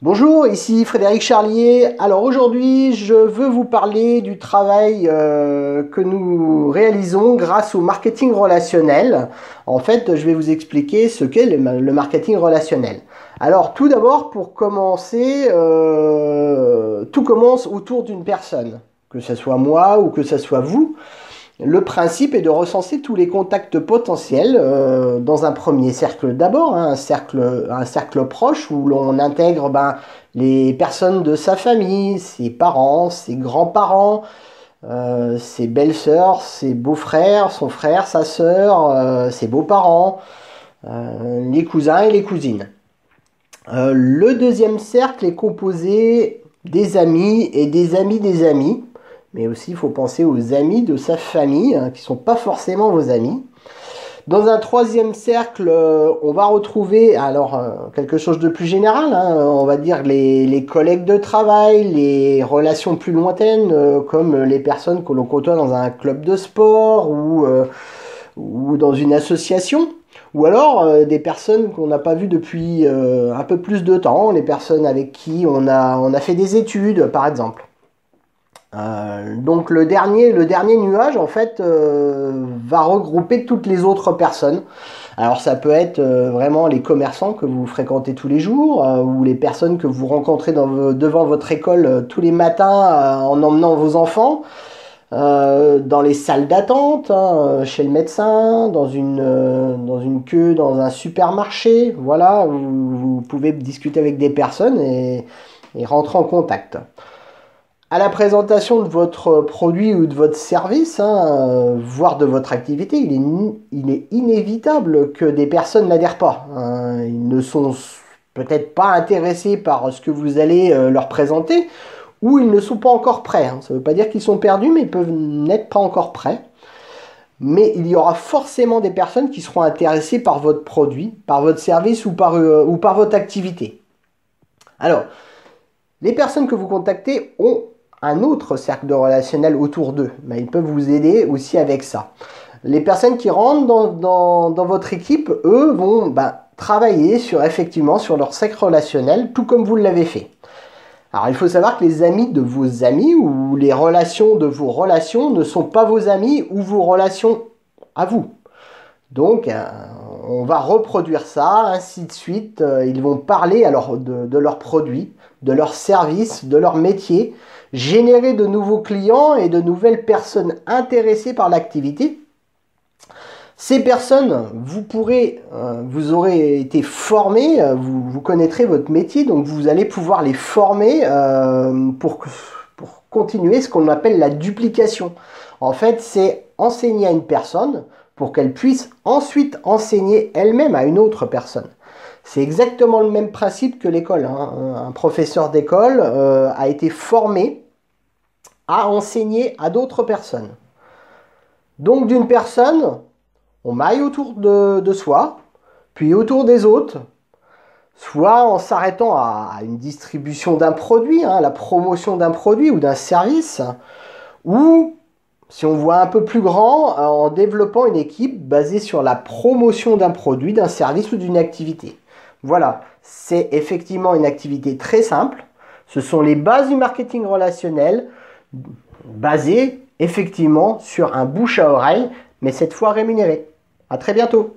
Bonjour, ici Frédéric Charlier. Alors aujourd'hui, je veux vous parler du travail que nous réalisons grâce au marketing relationnel. En fait, je vais vous expliquer ce qu'est le marketing relationnel. Alors tout d'abord, pour commencer, tout commence autour d'une personne, que ce soit moi ou que ce soit vous. Le principe est de recenser tous les contacts potentiels dans un premier cercle d'abord, hein, un cercle proche où l'on intègre les personnes de sa famille, ses parents, ses grands-parents, ses belles-sœurs, ses beaux-frères, son frère, sa sœur, ses beaux-parents, les cousins et les cousines. Le deuxième cercle est composé des amis et des amis des amis. Mais aussi, il faut penser aux amis de sa famille, hein, qui ne sont pas forcément vos amis. Dans un troisième cercle, on va retrouver quelque chose de plus général, hein, on va dire les collègues de travail, les relations plus lointaines, comme les personnes que l'on côtoie dans un club de sport ou dans une association. Ou alors des personnes qu'on n'a pas vues depuis un peu plus de temps, les personnes avec qui on a fait des études, par exemple. Donc le dernier nuage en fait va regrouper toutes les autres personnes. Alors ça peut être vraiment les commerçants que vous fréquentez tous les jours ou les personnes que vous rencontrez devant votre école tous les matins en emmenant vos enfants, dans les salles d'attente, hein, chez le médecin, dans une queue dans un supermarché. Voilà, vous pouvez discuter avec des personnes et rentrer en contact. À la présentation de votre produit ou de votre service, hein, voire de votre activité, il est inévitable que des personnes n'adhèrent pas, hein. Ils ne sont peut-être pas intéressés par ce que vous allez leur présenter, ou ils ne sont pas encore prêts, hein. Ça ne veut pas dire qu'ils sont perdus, mais ils peuvent n'être pas encore prêts. Mais il y aura forcément des personnes qui seront intéressées par votre produit, par votre service ou par votre activité. Alors, les personnes que vous contactez ont un autre cercle de relationnel autour d'eux. Mais ils peuvent vous aider aussi avec ça. Les personnes qui rentrent dans votre équipe, eux, vont travailler effectivement sur leur cercle relationnel, tout comme vous l'avez fait. Alors il faut savoir que les amis de vos amis ou les relations de vos relations ne sont pas vos amis ou vos relations à vous. Donc on va reproduire ça, ainsi de suite. Ils vont parler alors de leurs produits, de leurs services, de leur métier, générer de nouveaux clients et de nouvelles personnes intéressées par l'activité. Ces personnes, vous aurez été formés, vous connaîtrez votre métier, donc vous allez pouvoir les former pour continuer ce qu'on appelle la duplication. En fait, c'est enseigner à une personne pour qu'elle puisse ensuite enseigner elle-même à une autre personne. C'est exactement le même principe que l'école, hein. Un professeur d'école a été formé à enseigner à d'autres personnes. Donc d'une personne, on maille autour de soi, puis autour des autres, soit en s'arrêtant à une distribution d'un produit, hein, la promotion d'un produit ou d'un service, ou si on voit un peu plus grand, en développant une équipe basée sur la promotion d'un produit, d'un service ou d'une activité. Voilà, c'est effectivement une activité très simple. Ce sont les bases du marketing relationnel, basées effectivement sur un bouche à oreille, mais cette fois rémunéré. À très bientôt.